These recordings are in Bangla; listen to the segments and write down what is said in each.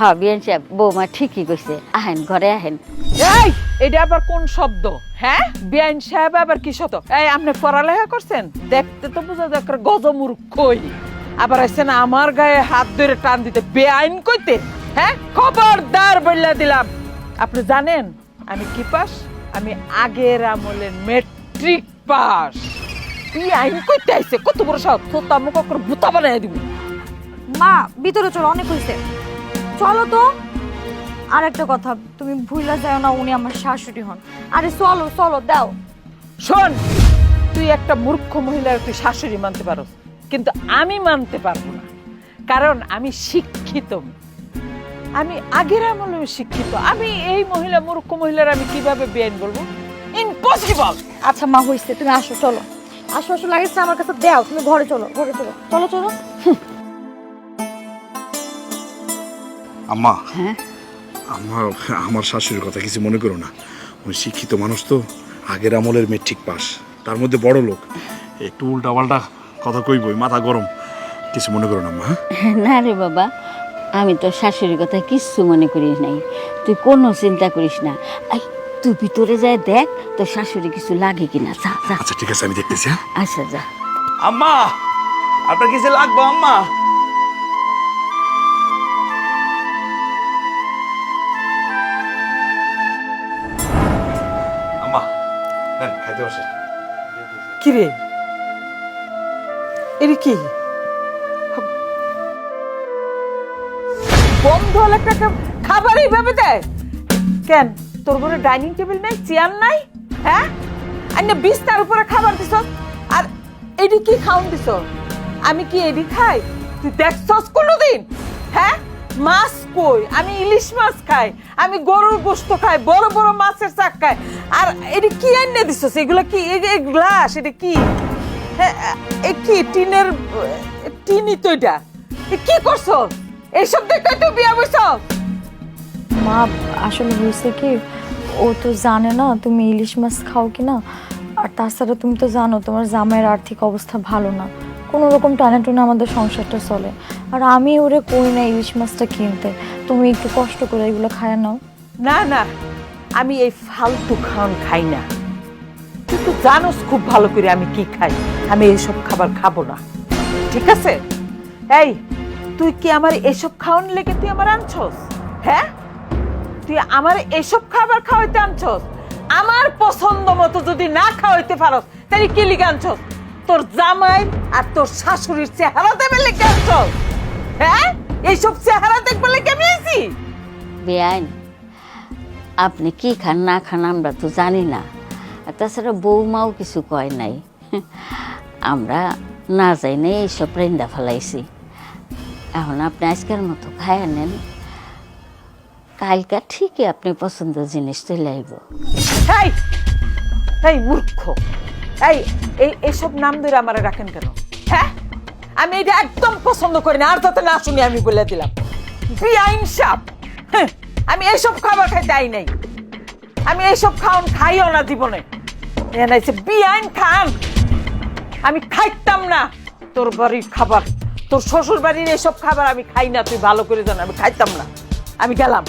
হ্যাঁ বিয়ান সাহেব বৌমা ঠিকই কইছে, আহেন ঘরে আহেন। এই এটা আবার কোন শব্দ? হ্যাঁ, বিআইন সাহেব আবার কি শব্দ? এই আপনি পড়ালেখা করছেন? দেখতে তো বোঝা যায় একটা গজমূর্খই। আবার আইছেন আমার গায়ে হাত ধরে টান দিতে, বেআইন কইতে। হ্যাঁ, খবরদার বললা দিলাম। আপনি জানেন আমি কি পাস? আমি আগের আমলের মেট্রিক পাস। বেআইন কইতে আইছে, কত বড় সাহস! তোতা মুখ করে ভূতা বানাই দিব। মা ভিতরে চলো, অনেক হয়েছে, চলো তো। আর একটা কথা, তুমি ভুইলা যাও না উনি আমার শাশুড়ি হন। আরে চলো চলো, দাও। শোন, তুই একটা মূর্খ মহিলার তুই শাশুড়ি মানতে পারো, কিন্তু আমি মানতে পারবো না, কারণ আমি শিক্ষিত। আমি আগের আমলে শিক্ষিত। আমি এই মহিলা মূর্খ মহিলার আমি কিভাবে বেআইন বলবো? ইম্পসিবল। আচ্ছা মা হইছে, তুমি আসো, চলো আসো আসো, লাগেছে আমার কাছে দাও, তুমি ঘরে চলো, ঘরে চলো, চলো চলো। আম্মা, হ্যাঁ আমার আমার শাশুড়ির কথা কিছু মনে করো না। উনি শিক্ষিত মানুষ তো, আগের আমলের মেট্রিক পাস, তার মধ্যে বড় লোক। একটু উল্টা পাল্টা কথা কইবই, মাথা গরম। কিছু মনে করো না আম্মা। হ্যাঁ? না রে বাবা, আমি তোর শাশুড়ির কথা কিচ্ছু মনে করিস নাই, তুই কোনো চিন্তা করিস না। এই তুই ভিতরে যায় দেখ তোর শাশুড়ি কিছু লাগে কিনা। যা যা। আচ্ছা ঠিক আছে, আমি দেখতেছি। হ্যাঁ আচ্ছা যা। আম্মা, আপনার কিছু লাগবে আম্মা? আম্মা নেন, খাইতে বসে। কি রে, এটা কি বন্ধ হলে একটা খাবার এইভাবে দেয় কেন? তোর ঘরে ডাইনিং টেবিল নাই, চেয়ার নাই? হ্যাঁ, আর না বিস্তার উপরে খাবার দিছ। আর এডি কি খাওন দিছ? আমি কি এডি খাই? তুই দেখছস কোনোদিন? হ্যাঁ, মাছ কই? আমি ইলিশ মাছ খাই, আমি গরুর গোশত খাই, বড় বড় মাছের চাক খাই। আর এডি কি এনে দিছস? এগুলা কি? এই গ্লাস এটা কি? হ্যাঁ, এ কি টিনের টিনই তো এটা? এ কি করছস? এইসব দেখে তুই বিয়া বইছস? মা আসলে হয়েছে কি, ও তো জানে না তুমি ইলিশ মাছ খাও কিনা। আর তাছাড়া তুমি তো জানো তোমার জামাইয়ের আর্থিক অবস্থা ভালো না, কোনো রকম টানা টুনে আমাদের সংসারটা চলে। আর আমি ওরে কই না ইলিশ মাছটা কিনতে, তুমি একটু কষ্ট করে এগুলো খায় নাও। না না, আমি এই ফালতু খাওয়ান খাই না। তুই তো জানোস খুব ভালো করে আমি কি খাই। আমি এইসব খাবার খাবো না, ঠিক আছে? এই তুই কি আমার এসব খাওয়ান লেগে তুই আমার আনছস? হ্যাঁ, তুই আমার এসব খাবার খাওয়াইতে আনছস? আমার পছন্দ মতো যদি না খাওয়াইতে পারস তাহলে কি লিগে আনছস? তোর জামাই আর তোর শাশুড়ির চেহারা দেবে লেগে আনছস? হ্যাঁ, এইসব চেহারা দেখবে লেগে আমি আইছি? বেআইন, আপনি কি খান না খান আমরা তো জানি না, আর তাছাড়া বৌমাও কিছু কয় নাই। আমরা না যাই না এইসব রেন্দা ফেলাইছি। এখন আপনি আজকের মতো খায় নেন, কালকা ঠিকই আপনি পছন্দের জিনিস চলে আইব। এই এই মূর্খ, এই এইসব নাম ধরে আমারে রাখেন কেন? হ্যাঁ, আমি এটা একদম পছন্দ করি না। আর যাতে না শুনি আমি বলে দিলাম, বেআইন সাপ। হ্যাঁ, আমি এইসব খাবার খাইতে আই নাই। আমি এইসব খাওন খাইও না জীবনে। এনাইছে বেআইন খান, আমি খাইতাম না তোর বাড়ির খাবার, তোর শ্বশুর বাড়ির এইসব খাবার আমি খাই না। তুই ভালো করে জানো আমি খাইতাম না। আমি গেলাম।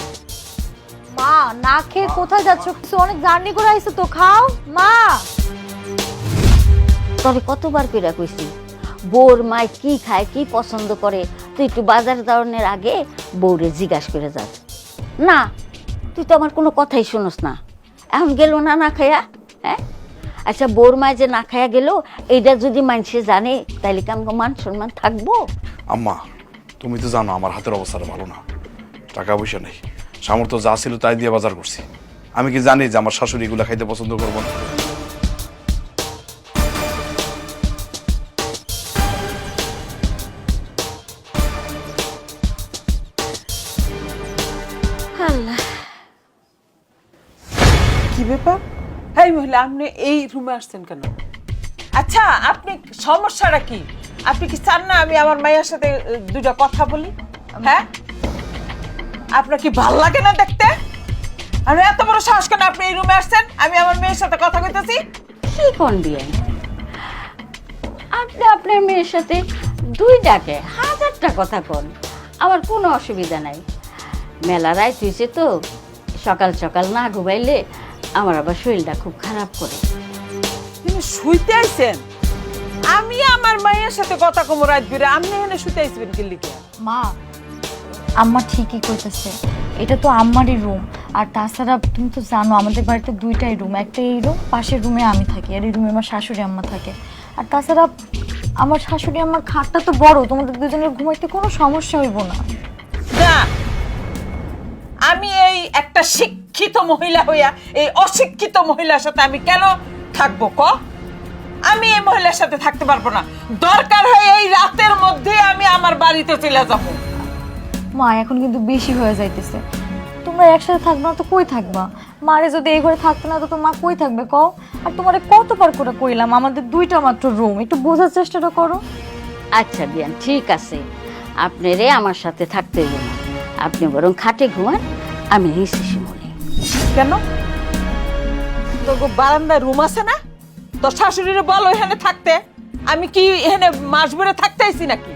মা না খেয়ে কোথায় যাচ্ছ? কিছু অনেক জার্নি করে আইছো তো, খাও মা। তবে কতবার করে কইছি বউর মায় কি খায় কি পছন্দ করে তুই একটু বাজার যাওয়ার আগে বউরে জিজ্ঞাসা করে যাস না? তুই তো আমার কোনো কথাই শুনোস না। এখন গেল না না খাইয়া? হ্যাঁ, আচ্ছা বউর মায় যে না খাইয়া গেল এইটা যদি মানুষে জানে তাইলে কি আমার মান সম্মান থাকবো? আম্মা, তুমি তো জানো আমার হাতের অবস্থাটা ভালো না, টাকা পয়সা নেই, সামর্থ্য যা ছিল তাই দিয়ে বাজার করছি। আমি কি জানি যে আমার শাশুড়ি এগুলো খাইতে পছন্দ করবো না? আল্লাহ, কি ব্যাপার? এই মহিলা, আপনি এই রুমে আসছেন কেন? আচ্ছা, আপনি সমস্যাটা কি? আপনি কি চান না আমি আমার মায়ের সাথে দুইটা কথা বলি? হ্যাঁ, আপনার কি ভাল লাগে না দেখতে? আমি এত বড় সাহস কেন আপনি এই রুমে আসছেন? আমি আমার মেয়ের সাথে কথা কইতেছি। কি কোন বিয়ে? আপনি আপনার মেয়ের সাথে দুই ডাকে 1000টা কথা কোন, আমার কোনো অসুবিধা নাই। মেলা রাত হয়েছে তো, সকাল সকাল না ঘুমাইলে আমার আবার শরীরটা খুব খারাপ করে। তুমি শুইতে আইছেন? আমি আমার মায়ের সাথে কথা কম রাত বেড়ে আপনি এখানে শুইতে আইসবেন কি লিখে? মা, আম্মা ঠিকই কইতেছে, এটা তো আম্মারই রুম। আর তাছাড়া তুমি তো জানো আমাদের বাড়িতে দুইটাই রুম, একটা এই রুম, পাশের রুমে আমি থাকি, আর এই রুমে আমার শাশুড়ি আম্মা থাকে। আর তাছাড়া আমার শাশুড়ি আম্মার খাটটা তো বড়, তোমাদের দুজনের ঘুমাইতে কোনো সমস্যা হইব না। না, আমি এই একটা শিক্ষিত মহিলা হইয়া এই অশিক্ষিত মহিলার সাথে আমি কেন থাকবো ক? আমি এই মহিলার সাথে থাকতে পারবো না। দরকার হয় এই রাতের মধ্যে আমি আমার বাড়িতে চলে যাবো। মা, এখন কিন্তু বেশি হয়ে যাইতেছে। তোমরা একসাথে থাকবা না তো কই থাকবা? মারে যদি এই ঘরে থাকতো না তো মা কই থাকবে কও? আর তোমারে কতবার করে কইলাম আমাদের দুইটা মাত্র রুম, একটু বোঝার চেষ্টাটা করো। আচ্ছা বিয়ান, ঠিক আছে, আপনারে আমার সাথে থাকতে হবে না, আপনি বরং খাটে ঘুমান, আমি নিচে শুনি। কেন? তোর বারান্দায় রুম আছে না? তোর শাশুড়িরে বল এখানে থাকতে। আমি কি এখানে মাস ভরে থাকতে আইছি নাকি?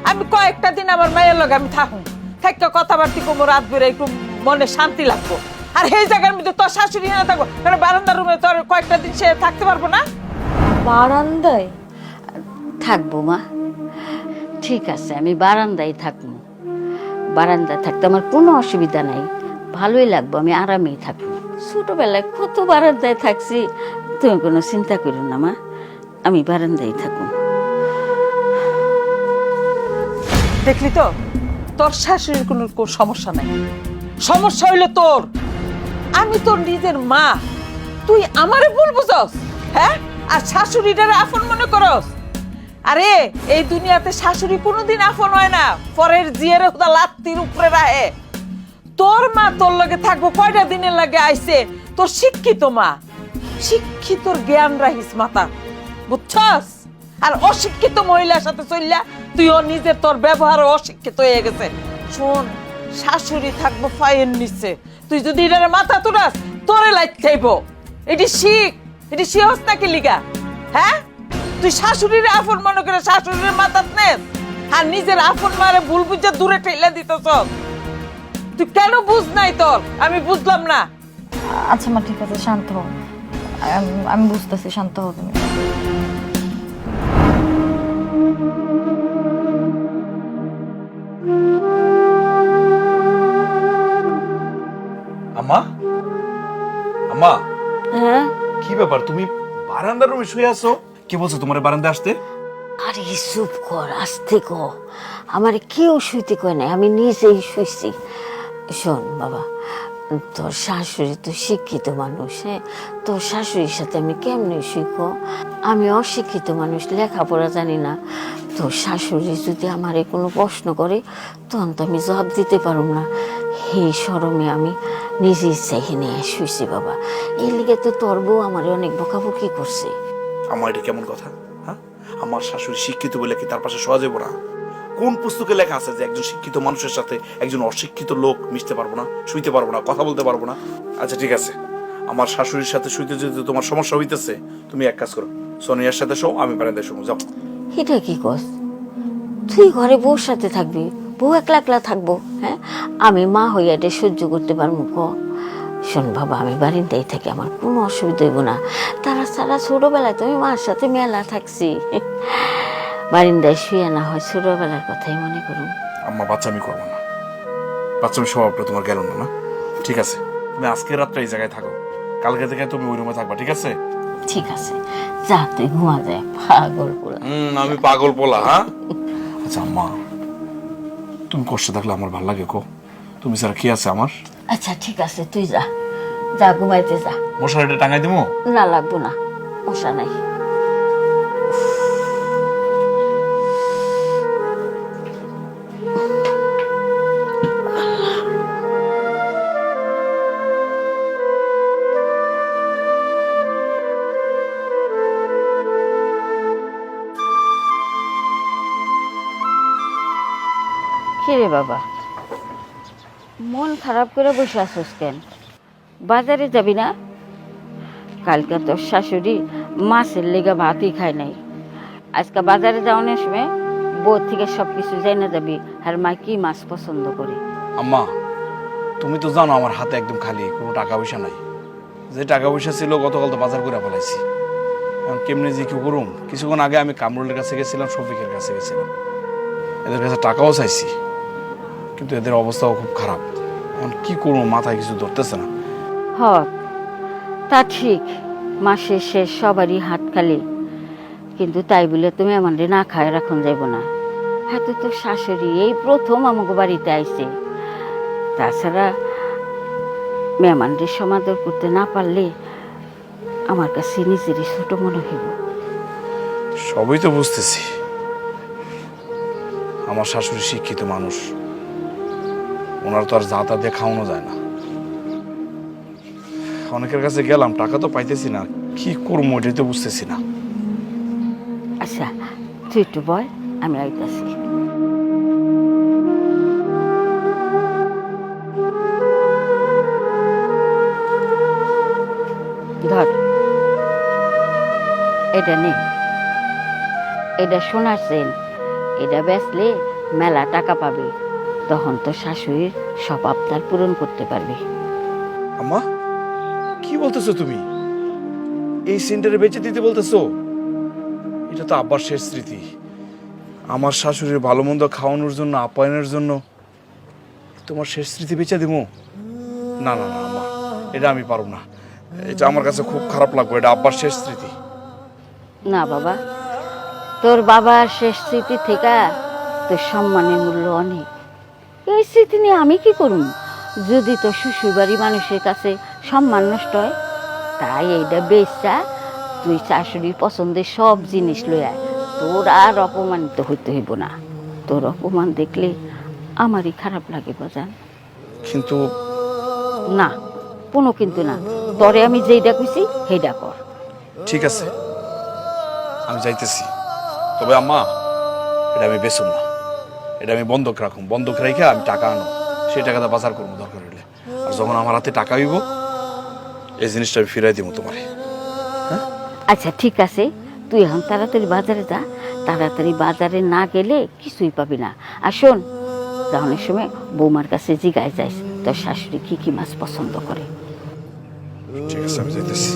আমি কয়েকটা দিন আমার মায়ের লগে আমি থাকুন, থাকা কথাবার্তি কমো, রাত বেড়ে একটু মনে শান্তি লাগবো। আর এই জায়গার মধ্যে তোর শাশুড়ি এখানে থাকবো, কারণ বারান্দার রুমে তোর কয়েকটা দিন সে থাকতে পারবো না। বারান্দায় থাকবো মা, ঠিক আছে, আমি বারান্দায় থাকবো। বারান্দায় থাকতে আমার কোনো অসুবিধা নাই, ভালোই লাগবো, আমি আরামেই থাকবো। ছোটবেলায় কত বারান্দায় থাকছি, তুমি কোনো চিন্তা করো না মা, আমি বারান্দায় থাকবো। দেখলি তো, তোর শাশুড়ির কোনো সমস্যা নাই, সমস্যা হইলো তোর। আমি তোর নিজের মা, তুই আমারে ভুল বুঝস? হ্যাঁ, আর শাশুড়িটারে আপন মনে করস? আরে এই দুনিয়াতে শাশুড়ি কোনোদিন আপন হয় না, পরের জিয়ারে হুদা লাত্তির উপরে রাহে। তোর মা তোর লগে থাকবো কয়টা দিনের লাগে আইছে, তোর শিক্ষিত মা, শিক্ষিতর জ্ঞান রাখিস মাথা, বুঝছস? আর অশিক্ষিত মহিলার সাথে চললা তুইও নিজের তোর ব্যবহার অশিক্ষিত হয়ে গেছে। শোন, শাশুড়ি থাকবো ফাইয়ের নিচে, তুই যদি এটারে মাথা তুরাস তোরে লাইট খাইব। এটি শিখ, এটি শিখস নাকি লিগা? হ্যাঁ, তুই শাশুড়ির আপন মনে করে শাশুড়ির মাথাত নেস, আর নিজের আপন মারে ভুল বুঝে দূরে ঠেলে দিতেছ। তুই কেন বুঝ নাই তোর? আমি বুঝলাম না। আচ্ছা মা, ঠিক আছে, শান্ত হও। আমি বুঝতেছি, শান্ত হও তুমি। আম্মা, আম্মা, হ্যাঁ, কি ব্যাপার, তুমি বারান্দার রুমে শুয়ে আছো? কে বলছো তোমার বারান্দায় আসতে? আরে চুপ কর, আস্তে ক, আমার কেউ শুইতে কয় নাই, আমি নিজেই শুইছি। শোন বাবা, তোর শাশুড়ি তো শিক্ষিত মানুষ, হ্যাঁ, তোর শাশুড়ির সাথে আমি কেমনে শিখব? আমি অশিক্ষিত মানুষ, লেখাপড়া জানি না। তোর শাশুড়ি যদি আমারে কোনো প্রশ্ন করে তখন তো আমি জবাব দিতে পারব না, এই শরমে আমি নিজে ইচ্ছাই নিয়ে শুইছি বাবা। এই লিগে তো তোর বউ আমারে অনেক বকাবকি করছে। আমার এটা কেমন কথা? হ্যাঁ, আমার শাশুড়ি শিক্ষিত বলে কি তার পাশে শোয়া যাবো না? কোন পুস্তকে লেখা আছে যে একজন শিক্ষিত মানুষের সাথে একজন অশিক্ষিত লোক মিশতে পারবো না, শুইতে পারবো না, কথা বলতে পারবো না? আচ্ছা ঠিক আছে, আমার শাশুড়ির সাথে শুইতে যদি তোমার সমস্যা হইতেছে, তুমি এক কাজ করো, সোনিয়ার সাথে শো, আমি বারান্দায় শোবো, যাও। এটা কি কস? তুই ঘরে বউর সাথে থাকবি, বউ একলা একলা থাকবো? হ্যাঁ, আমি মা হইয়া এটা সহ্য করতে পারবো ক? শোন বাবা, আমি বাড়িতেই থাকি, আমার কোনো অসুবিধা হইব না। তারা সারা ছোটবেলায় তো আমি মার সাথে মেলা থাকছি, বারিন্দায় শুয়ে না হয় ছোটবেলার কথাই মনে করুন। আম্মা, বাচ্চা আমি করবো না, বাচ্চা আমি স্বভাবটা তোমার গেল না, না? ঠিক আছে, তুমি আজকে রাত্রে এই জায়গায় থাকো, কালকে থেকে তুমি ওই রুমে থাকবা, ঠিক আছে? ঠিক আছে, যা তুই ঘুমা যায়, পাগল পোলা। আমি পাগল পোলা, হ্যাঁ? আচ্ছা আম্মা, তুমি কষ্ট থাকলে আমার ভালো লাগে কো, তুমি স্যার কি আছে আমার? আচ্ছা ঠিক আছে, তুই যা, যা ঘুমাইতে যা। মশারিটা টাঙাই দিবো? না, লাগবো না, মশা নাই। কিরে বাবা, মন খারাপ করে বসে আছিস কেন? বাজারে যাবি না? কালকে তোর শাশুড়ি মাছের লেগে ভাতই খায় নাই, আজকে বাজারে যাওয়ার সময় বউ থেকে সব কিছু জেনে যাবি আর মা কি মাছ পছন্দ করে। আম্মা, তুমি তো জানো আমার হাতে একদম খালি, কোনো টাকা পয়সা নাই। যে টাকা পয়সা ছিল গতকাল তো বাজার করে ফেলাইছি। এখন কেমনি যে কি করুম? কিছুক্ষণ আগে আমি কামরুলের কাছে গেছিলাম, শফিকের কাছে গেছিলাম, এদের কাছে টাকাও চাইছি, কিন্তু এদের অবস্থাও খুব খারাপ। এখন কি করবো, মাথায় কিছু ধরতেছে না। হ, তা ঠিক, মাসের শেষ সবারই হাত খালি, কিন্তু তাই বলে তুমি আমাদের না খায় রাখুন যাইব না। হ্যাঁ, তো তোর শাশুড়ি এই প্রথম আমাকে বাড়িতে আইছে, তাছাড়া মেহমানদের সমাদর করতে না পারলে আমার কাছে নিজেরই ছোট মনে হইব। সবই তো বুঝতেছি, আমার শাশুড়ি শিক্ষিত মানুষ, ওনার তো আর যা তা দিয়ে খাওয়ানো যায় না। অনেকের কাছে গেলাম, টাকা তো পাইতেছি না, কি করবো এটাই তো বুঝতেছি না। আচ্ছা, তুই একটু বয়, আমি আইতাছি। ধর, এটা নে, এটা সোনার চেন, এটা বেচলে মেলা টাকা পাবে, তখন তো শাশুড়ির সব আবদার পূরণ করতে পারবে। আম্মা, কি বলতেছো তুমি? এই সেন্টারে বেঁচে দিতে বলতেছো? এটা তো আব্বার শেষ স্মৃতি, আমার শাশুড়ির ভালো মন্দ খাওয়ানোর জন্য, আপ্যায়নের জন্য তোমার শেষ স্মৃতি বেঁচে দিব? না না না আম্মা, এটা আমি পারব না, এটা আমার কাছে খুব খারাপ লাগবে, এটা আব্বার শেষ স্মৃতি। না বাবা, তোর বাবার শেষ স্মৃতি থেকে তোর সম্মানের মূল্য অনেক। এই স্মৃতি নিয়ে আমি কি করুম যদি তোর শ্বশুরবাড়ি মানুষের কাছে সম্মান নষ্ট হয়? তাই এইটা বেচা তুই শাশুড়ির পছন্দের সব জিনিস লই আয়, তোর আর অপমানিত হইতে হইব না। তোর অপমান দেখলে আমারই খারাপ লাগে বাজান। কিন্তু না, কোনো কিন্তু না, তরে আমি যেইটা কইছি সেইটা কর। ঠিক আছে, আমি যাইতেছি, তবে আম্মা এটা আমি বেচুম না, এটা আমি বন্ধক রাখুম, বন্ধক রেখে আমি টাকা আনো, সেই টাকাটা বাজার করবো দরকার হইলে। আর যখন আমার হাতে টাকা হইব, এই জিনিসটা আমি ফিরাই দিব তোমারে। আচ্ছা ঠিক আছে, তুই এখন তাড়াতাড়ি বাজারে যা, তাড়াতাড়ি বাজারে না গেলে কিছুই পাবি না। আর শোন, যাওয়ানোর সময় বৌমার কাছে জিগায় যাইস তোর শাশুড়ি কি কি মাছ পছন্দ করে। ঠিক আছে, আমি যাইতেছি।